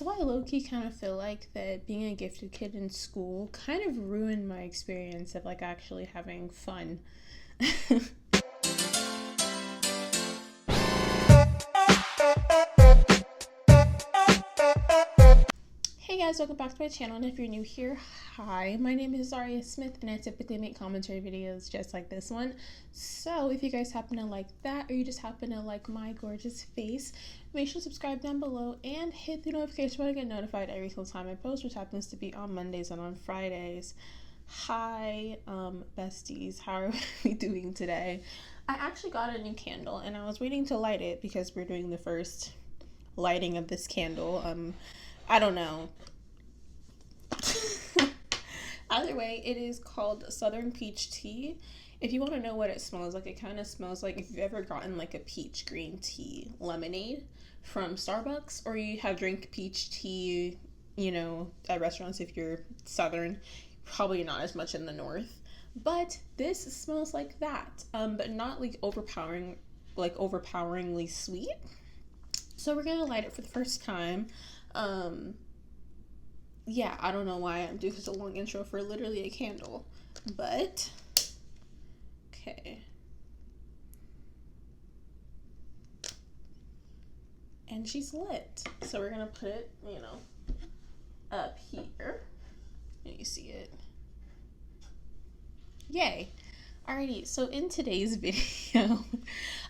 So I low-key kind of feel like that being a gifted kid in school kind of ruined my experience of like actually having fun. Hey guys, welcome back to my channel, and if you're new here, hi, my name is Zhariya Smith, and I typically make commentary videos just like this one. So if you guys happen to like that, or you just happen to like my gorgeous face, make sure to subscribe down below and hit the notification bell to get notified every single time I post, which happens to be on Mondays and on Fridays. Hi, besties, how are we doing today? I actually got a new candle, and I was waiting to light it because we're doing the first lighting of this candle. I don't know. Either way, it is called Southern Peach Tea. If you want to know what it smells like, it kind of smells like if you've ever gotten like a peach green tea lemonade from Starbucks, or you have drank peach tea, at restaurants if you're Southern, probably not as much in the North. But this smells like that, but not like overpoweringly sweet. So we're gonna light it for the first time. Yeah, I don't know why I'm doing such a long intro for literally a candle, but okay. And she's lit. So we're gonna put it, up here. And you see it. Yay. Alrighty, so in today's video,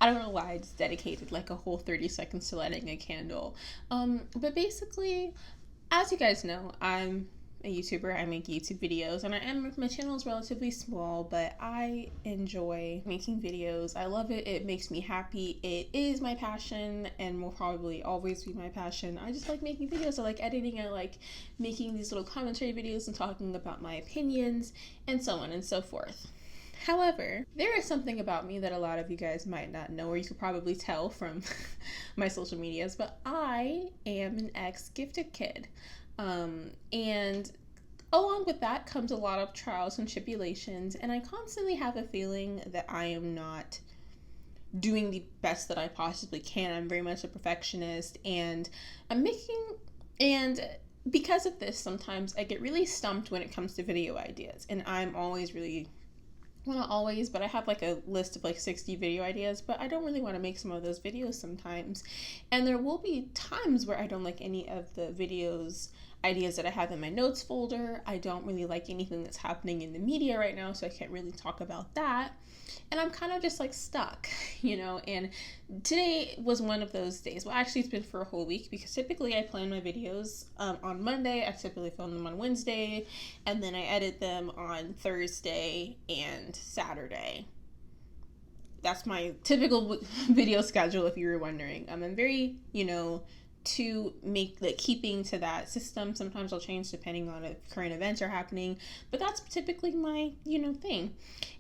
I don't know why I just dedicated like a whole 30 seconds to lighting a candle. But basically, as you guys know, I'm a YouTuber. I make YouTube videos, and my channel is relatively small, but I enjoy making videos. I love it. It makes me happy. It is my passion and will probably always be my passion. I just like making videos. I like editing. I like making these little commentary videos and talking about my opinions and so on and so forth. However, there is something about me that a lot of you guys might not know, or you could probably tell from my social medias, but I am an ex-gifted kid. And along with that comes a lot of trials and tribulations, and I constantly have a feeling that I am not doing the best that I possibly can. I'm very much a perfectionist, and because of this, sometimes I get really stumped when it comes to video ideas, and I'm always really, well, not always, but I have like a list of like 60 video ideas, but I don't really want to make some of those videos sometimes. And there will be times where I don't like any of the ideas that I have in my notes folder. I don't really like anything that's happening in the media right now, so I can't really talk about that. And I'm kind of just like stuck, and today was one of those days. Well, actually it's been for a whole week, because typically I plan my videos on Monday. I typically film them on Wednesday, and then I edit them on Thursday and Saturday. That's my typical video schedule, if you were wondering. I'm very, to make like keeping to that system. Sometimes I'll change depending on if current events are happening, but that's typically my, thing.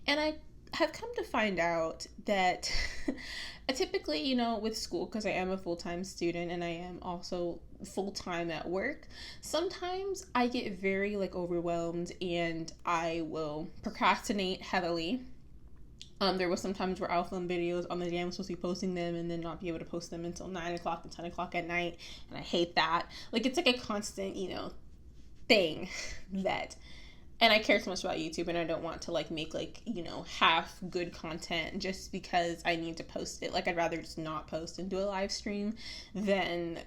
And I have come to find out that I typically, with school, because I am a full-time student and I am also full-time at work, sometimes I get very like overwhelmed and I will procrastinate heavily. There was some times where I'll film videos on the day I'm supposed to be posting them and then not be able to post them until 9 o'clock and 10 o'clock at night, and I hate that. Like, it's like a constant, thing that, and I care so much about YouTube, and I don't want to like make like, half good content just because I need to post it. Like, I'd rather just not post and do a live stream than,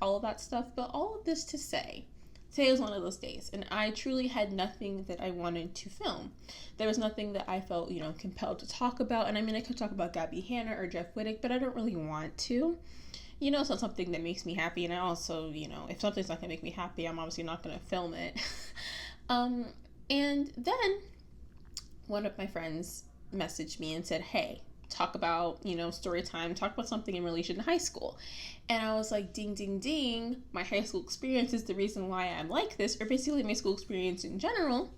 all of that stuff. But all of this to say, today was one of those days, and I truly had nothing that I wanted to film. There was nothing that I felt, compelled to talk about. And I mean, I could talk about Gabby Hanna or Jeff Wittick, but I don't really want to. It's not something that makes me happy. And I also, if something's not gonna make me happy, I'm obviously not gonna film it. And then one of my friends messaged me and said, hey, talk about, story time, talk about something in relation to high school. And I was like, ding, ding, ding. My high school experience is the reason why I'm like this, or basically my school experience in general.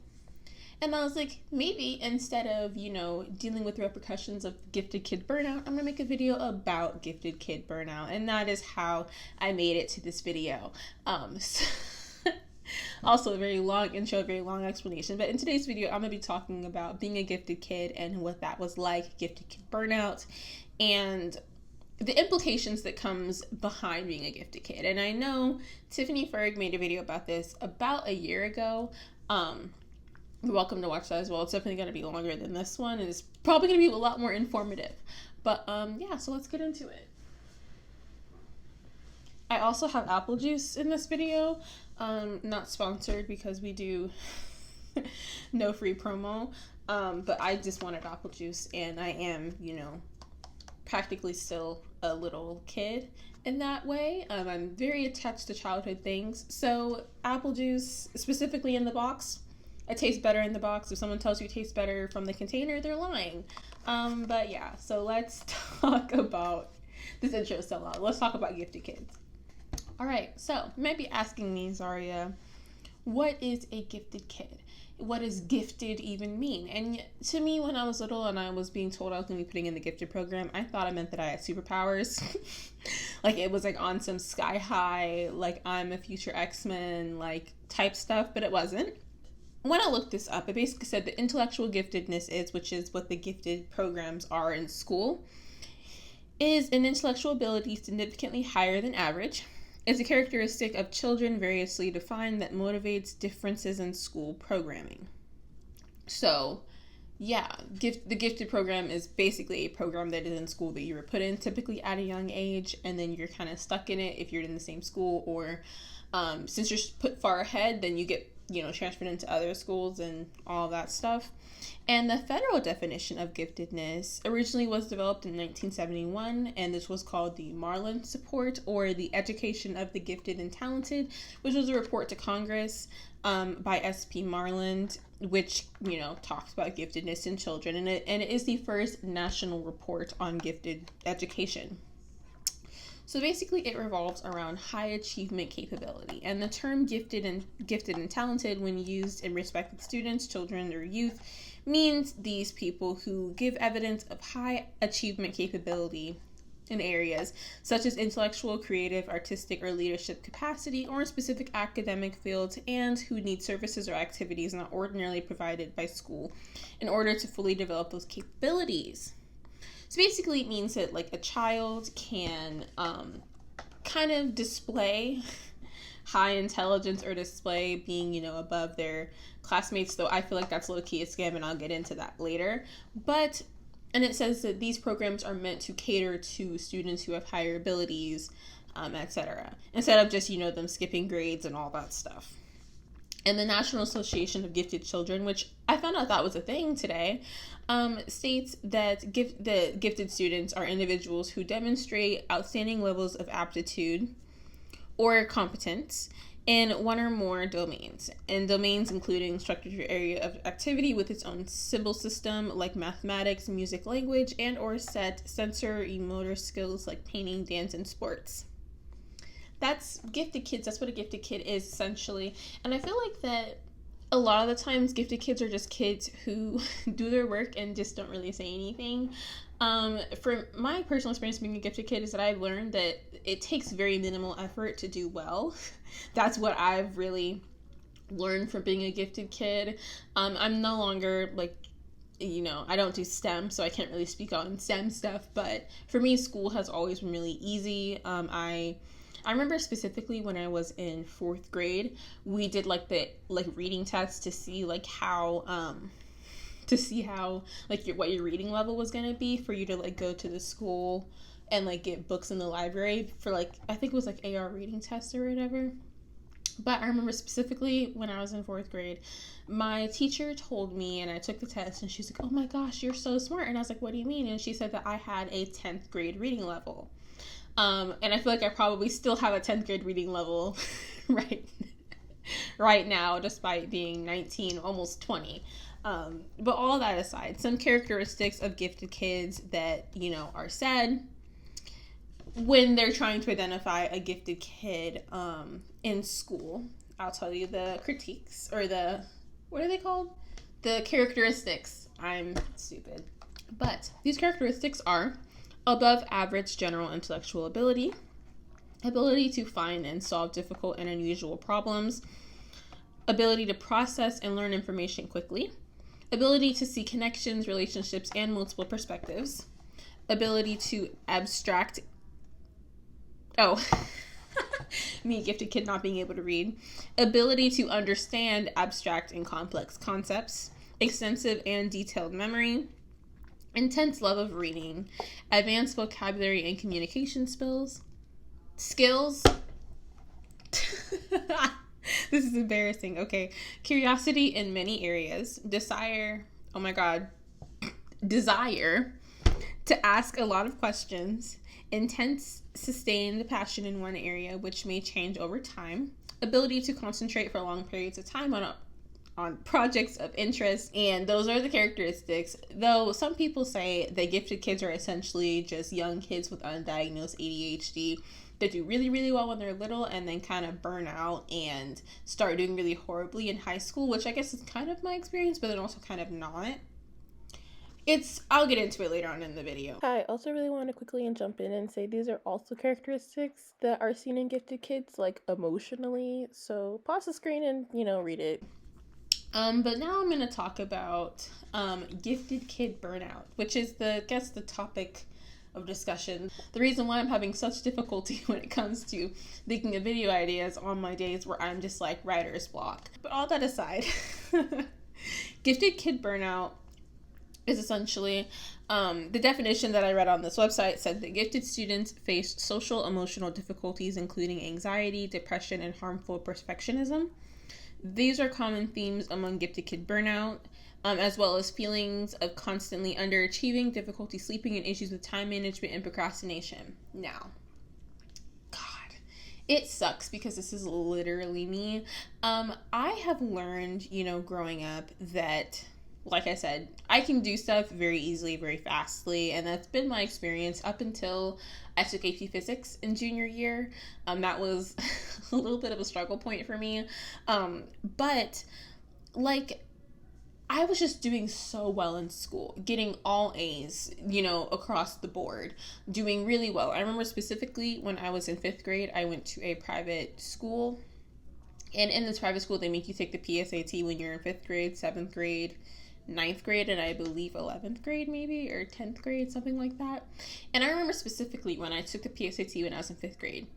And I was like, maybe instead of, dealing with the repercussions of gifted kid burnout, I'm gonna make a video about gifted kid burnout. And that is how I made it to this video. Also a very long intro, very long explanation. But in today's video, I'm going to be talking about being a gifted kid and what that was like, gifted kid burnout. And the implications that comes behind being a gifted kid. And I know Tiffany Ferg made a video about this about a year ago. You're welcome to watch that as well. It's definitely going to be longer than this one, and it's probably going to be a lot more informative. But yeah, so let's get into it. I also have apple juice in this video. Not sponsored because we do no free promo. But I just wanted apple juice, and I am, practically still a little kid in that way. I'm very attached to childhood things. So apple juice, specifically in the box, it tastes better in the box. If someone tells you it tastes better from the container, they're lying. But yeah, so let's talk about this intro so long. Let's talk about gifted kids. All right, so you might be asking me, Zhariya, what is a gifted kid? What does gifted even mean? And to me, when I was little and I was being told I was going to be putting in the gifted program, I thought it meant that I had superpowers. Like it was like on some sky high, like I'm a future X-Men, like type stuff, but it wasn't. When I looked this up, it basically said that intellectual giftedness is, which is what the gifted programs are in school, is an intellectual ability significantly higher than average. It's a characteristic of children variously defined that motivates differences in school programming. So, yeah, the gifted program is basically a program that is in school that you were put in typically at a young age, and then you're kind of stuck in it if you're in the same school, or since you're put far ahead, then you get transferred into other schools and all that stuff. And the federal definition of giftedness originally was developed in 1971, and this was called the Marlin Support, or the Education of the Gifted and Talented, which was a report to Congress by S.P. Marland, which, talks about giftedness in children, and it is the first national report on gifted education. So basically it revolves around high achievement capability, and the term gifted and talented, when used in respect of students, children, or youth, means these people who give evidence of high achievement capability in areas such as intellectual, creative, artistic, or leadership capacity, or in specific academic fields, and who need services or activities not ordinarily provided by school in order to fully develop those capabilities. So basically it means that like a child can kind of display high intelligence or display being, above their classmates, though I feel like that's low-key a scam, and I'll get into that later. And it says that these programs are meant to cater to students who have higher abilities, etc., instead of just, them skipping grades and all that stuff. And the National Association of Gifted Children, which I found out that was a thing today, states that the gifted students are individuals who demonstrate outstanding levels of aptitude or competence in one or more domains, and domains including structured area of activity with its own symbol system like mathematics, music, language, and or set sensory motor skills like painting, dance, and sports. That's gifted kids. That's what a gifted kid is, essentially. And I feel like that a lot of the times gifted kids are just kids who do their work and just don't really say anything. From my personal experience being a gifted kid is that I've learned that it takes very minimal effort to do well. That's what I've really learned from being a gifted kid. I'm no longer I don't do STEM, so I can't really speak on STEM stuff, but for me, school has always been really easy. I remember specifically when I was in 4th grade, we did the reading test to see how what your reading level was going to be for you to go to the school and get books in the library for I think it was AR reading test or whatever. But I remember specifically when I was in 4th grade, my teacher told me, and I took the test, and she's like, "Oh my gosh, you're so smart." And I was like, "What do you mean?" And she said that I had a 10th grade reading level. And I feel like I probably still have a 10th grade reading level right now, despite being 19, almost 20. But all that aside, some characteristics of gifted kids that, are said when they're trying to identify a gifted kid in school. I'll tell you the critiques, or what are they called? The characteristics. I'm stupid. But these characteristics are above average general intellectual ability to find and solve difficult and unusual problems, ability to process and learn information quickly, ability to see connections, relationships, and multiple perspectives, ability to abstract. Oh, me, gifted kid, not being able to read. Ability to understand abstract and complex concepts. Extensive and detailed memory. Intense love of reading. Advanced vocabulary and communication skills. This is embarrassing. Okay. Curiosity in many areas. Desire to ask a lot of questions. Intense, sustained passion in one area, which may change over time. Ability to concentrate for long periods of time on projects of interest. And those are the characteristics. Though some people say that gifted kids are essentially just young kids with undiagnosed ADHD that do really, really well when they're little and then kind of burn out and start doing really horribly in high school, which I guess is kind of my experience, but then also kind of not. I'll get into it later on in the video. I also really want to quickly jump in and say these are also characteristics that are seen in gifted kids, like emotionally. So pause the screen and, read it. But now I'm going to talk about gifted kid burnout, which is the topic of discussion. The reason why I'm having such difficulty when it comes to thinking of video ideas on my days where I'm just like writer's block. But all that aside, gifted kid burnout is essentially the definition that I read on this website said that gifted students face social emotional difficulties, including anxiety, depression, and harmful perfectionism. These are common themes among gifted kid burnout, as well as feelings of constantly underachieving, difficulty sleeping, and issues with time management and procrastination. Now, God, it sucks because this is literally me. I have learned, growing up that, like I said, I can do stuff very easily, very fastly, and that's been my experience up until I took AP Physics in junior year. That was a little bit of a struggle point for me. But, I was just doing so well in school, getting all A's, across the board, doing really well. I remember specifically when I was in 5th grade, I went to a private school. And in this private school, they make you take the PSAT when you're in 5th grade, 7th grade, 9th grade, and I believe 11th grade maybe, or 10th grade, something like that. And I remember specifically when I took the PSAT when I was in 5th grade,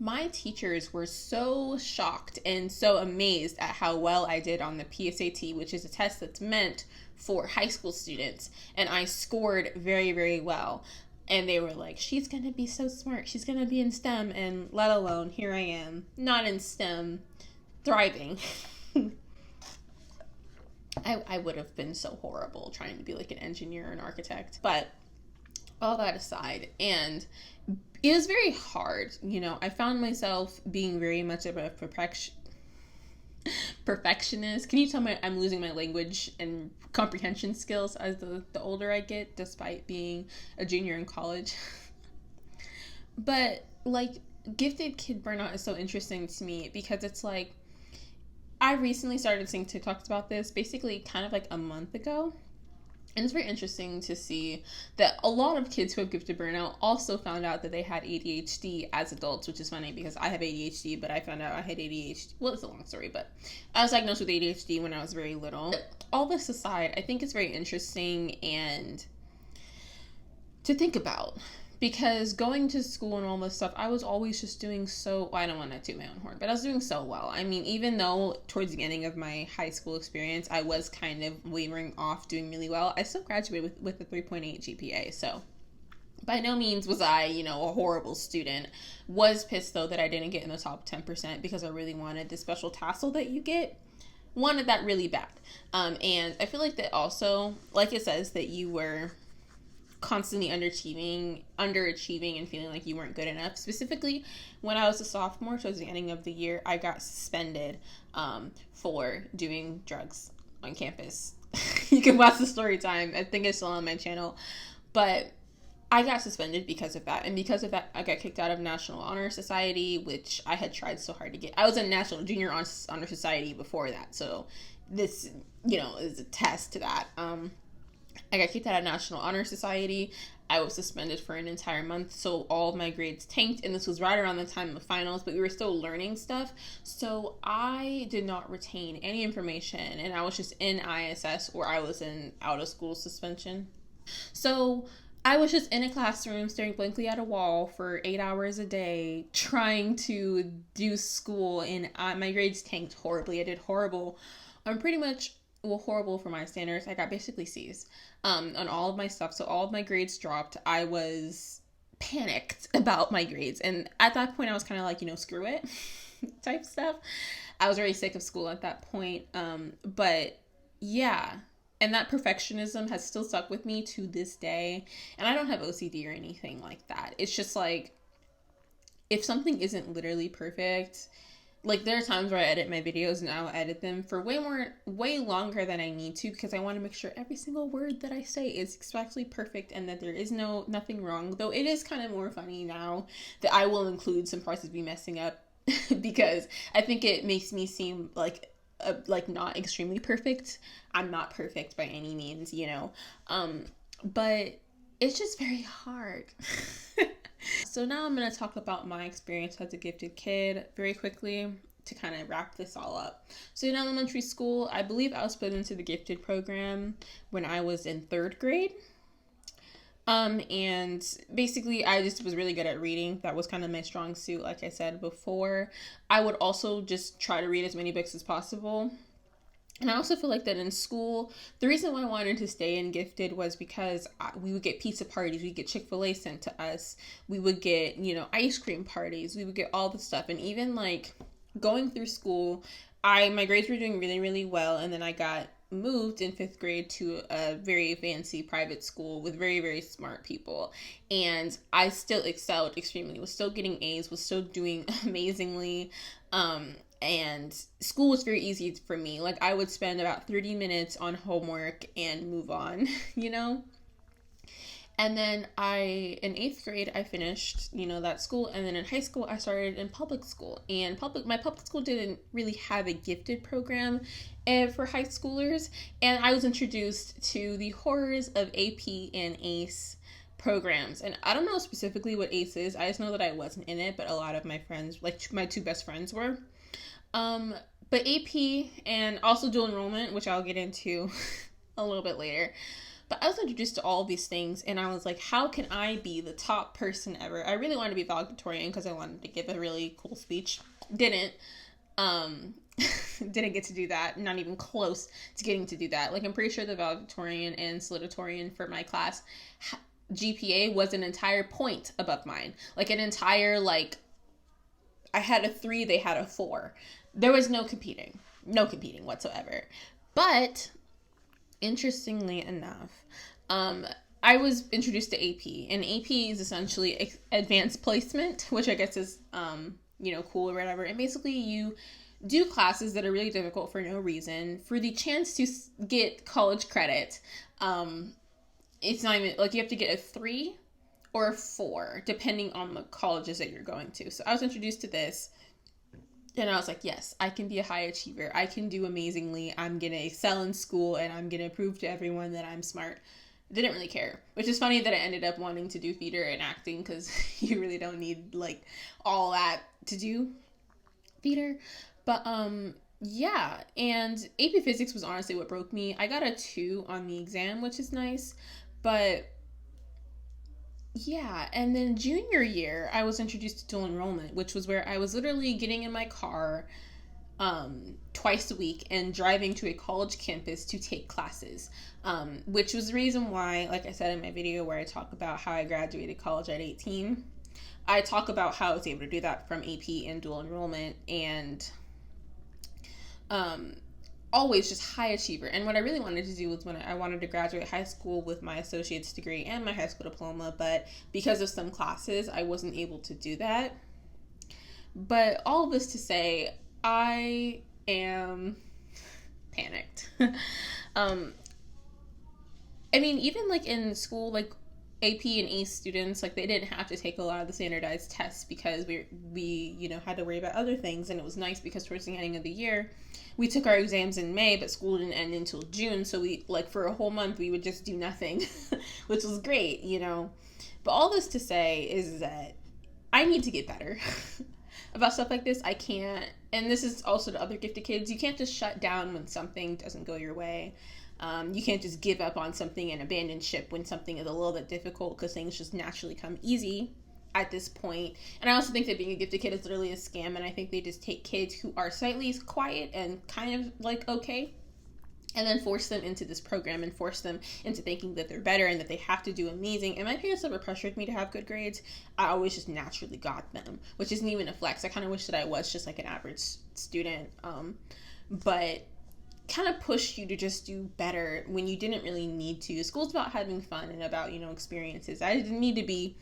my teachers were so shocked and so amazed at how well I did on the PSAT, which is a test that's meant for high school students. And I scored very, very well. And they were like, she's going to be so smart. She's going to be in STEM. And let alone, here I am, not in STEM, thriving. I would have been so horrible trying to be like an engineer or an architect. But all that aside, and it was very hard. I found myself being very much of a perfectionist. Can you tell me I'm losing my language and comprehension skills as the older I get, despite being a junior in college? But gifted kid burnout is so interesting to me because it's like, I recently started seeing TikToks about this, basically kind of like a month ago. And it's very interesting to see that a lot of kids who have gifted burnout also found out that they had ADHD as adults, which is funny because I have ADHD, but I found out I had ADHD. Well, it's a long story, but I was diagnosed with ADHD when I was very little. All this aside, I think it's very interesting and to think about. Because going to school and all this stuff, I was always just doing I don't want to toot my own horn, but I was doing so well. I mean, even though towards the ending of my high school experience, I was kind of wavering off doing really well, I still graduated with a 3.8 GPA. So by no means was I, a horrible student. Was pissed, though, that I didn't get in the top 10% because I really wanted the special tassel that you get. Wanted that really bad. And I feel like that also, like it says, that you were constantly underachieving and feeling like you weren't good enough. Specifically, when I was a sophomore, towards the ending of the year, I got suspended for doing drugs on campus. You can watch the story time. I think it's still on my channel. But I got suspended because of that. And because of that, I got kicked out of National Honor Society, which I had tried so hard to get. I was in National Junior Honor Society before that. So this, is a test to that. I got kicked out of National Honor Society. I was suspended for an entire month, so all of my grades tanked, and this was right around the time of finals, but we were still learning stuff, so I did not retain any information, and I was just in ISS, or I was in out-of-school suspension. So I was just in a classroom staring blankly at a wall for 8 hours a day trying to do school, and my grades tanked horribly. I did horrible. I'm pretty much, well, horrible for my standards. I got basically C's on all of my stuff, so all of my grades dropped. I was panicked about my grades, and at that point I was kind of like, screw it type stuff. I was already sick of school at that point. But yeah, and that perfectionism has still stuck with me to this day. And I don't have OCD or anything like that. It's just like, if something isn't literally perfect, like there are times where I edit my videos and I'll edit them for way longer than I need to, because I want to make sure every single word that I say is exactly perfect and that there is nothing wrong. Though it is kind of more funny now that I will include some parts of me messing up because I think it makes me seem like not extremely perfect. I'm not perfect by any means, but it's just very hard. So now I'm going to talk about my experience as a gifted kid very quickly to kind of wrap this all up. So in elementary school, I believe I was put into the gifted program when I was in 3rd grade. And basically I just was really good at reading. That was kind of my strong suit, like I said before. I would also just try to read as many books as possible. And I also feel like that in school, the reason why I wanted to stay in gifted was because we would get pizza parties, we'd get Chick-fil-A sent to us, we would get, ice cream parties, we would get all the stuff. And even like going through school, my grades were doing really, really well. And then I got moved in 5th grade to a very fancy private school with very, very smart people. And I still excelled extremely, was still getting A's, was still doing amazingly. And school was very easy for me. Like I would spend about 30 minutes on homework and move on, And then in 8th grade, I finished, that school. And then in high school, I started in public school. And my public school didn't really have a gifted program for high schoolers. And I was introduced to the horrors of AP and ACE programs. And I don't know specifically what ACE is. I just know that I wasn't in it, but a lot of my friends, like my 2 best friends were. But AP and also dual enrollment, which I'll get into a little bit later. But I was introduced to all of these things, and I was like, how can I be the top person ever? I really wanted to be valedictorian because I wanted to give a really cool speech. Didn't get to do that. Not even close to getting to do that. Like, I'm pretty sure the valedictorian and salutatorian for my class GPA was an entire point above mine. Like, an entire, I had a 3, they had a 4. There was no competing whatsoever. But interestingly enough, I was introduced to AP, and AP is essentially advanced placement, which I guess is, cool or whatever. And basically you do classes that are really difficult for no reason for the chance to get college credit. It's not even, you have to get a 3 or a 4, depending on the colleges that you're going to. So I was introduced to this, and I was like, yes, I can be a high achiever. I can do amazingly. I'm going to excel in school, and I'm going to prove to everyone that I'm smart. Didn't really care, which is funny that I ended up wanting to do theater and acting, because you really don't need, all that to do theater. But, yeah, and AP Physics was honestly what broke me. I got a 2 on the exam, which is nice, but yeah, and then junior year, I was introduced to dual enrollment, which was where I was literally getting in my car twice a week and driving to a college campus to take classes, which was the reason why, like I said in my video where I talk about how I graduated college at 18, I talk about how I was able to do that from AP and dual enrollment, and always just high achiever. And what I really wanted to do was when I wanted to graduate high school with my associate's degree and my high school diploma, but because of some classes, I wasn't able to do that. But all of this to say, I am panicked. Even in school, AP and ACE students, they didn't have to take a lot of the standardized tests because we had to worry about other things. And it was nice because towards the ending of the year, we took our exams in May, but school didn't end until June. So we, for a whole month, we would just do nothing, which was great, But all this to say is that I need to get better about stuff like this. I can't, and this is also to other gifted kids, you can't just shut down when something doesn't go your way. You can't just give up on something and abandon ship when something is a little bit difficult, because things just naturally come easy at this point. And I also think that being a gifted kid is literally a scam, and I think they just take kids who are slightly quiet and kind of like okay, and then force them into this program and force them into thinking that they're better and that they have to do amazing. And my parents never pressured me to have good grades. I always just naturally got them, which isn't even a flex. I kind of wish that I was just like an average student, but kind of pushed you to just do better when you didn't really need to. School's about having fun and about, experiences. I didn't need to be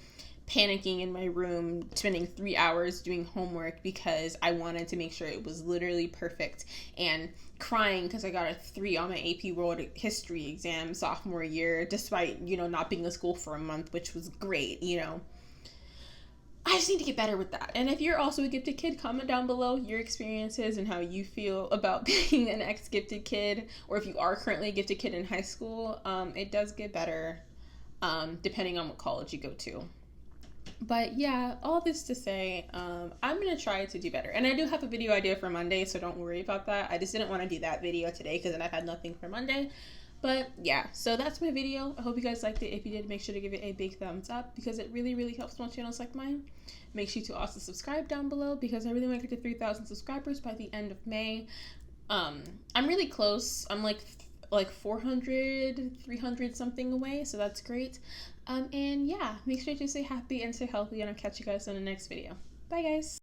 panicking in my room, spending 3 hours doing homework because I wanted to make sure it was literally perfect, and crying because I got a 3 on my AP World History exam sophomore year, despite, not being in school for a month, which was great, I just need to get better with that. And if you're also a gifted kid, comment down below your experiences and how you feel about being an ex-gifted kid, or if you are currently a gifted kid in high school. It does get better depending on what college you go to. But yeah, all this to say, I'm going to try to do better. And I do have a video idea for Monday, so don't worry about that. I just didn't want to do that video today because then I've had nothing for Monday. But yeah, so that's my video. I hope you guys liked it. If you did, make sure to give it a big thumbs up because it really, really helps small channels like mine. Make sure to also subscribe down below because I really want to get to 3,000 subscribers by the end of May. I'm really close. I'm like 400, 300 something away, so that's great. And yeah, make sure to stay happy and stay healthy, and I'll catch you guys in the next video. Bye, guys.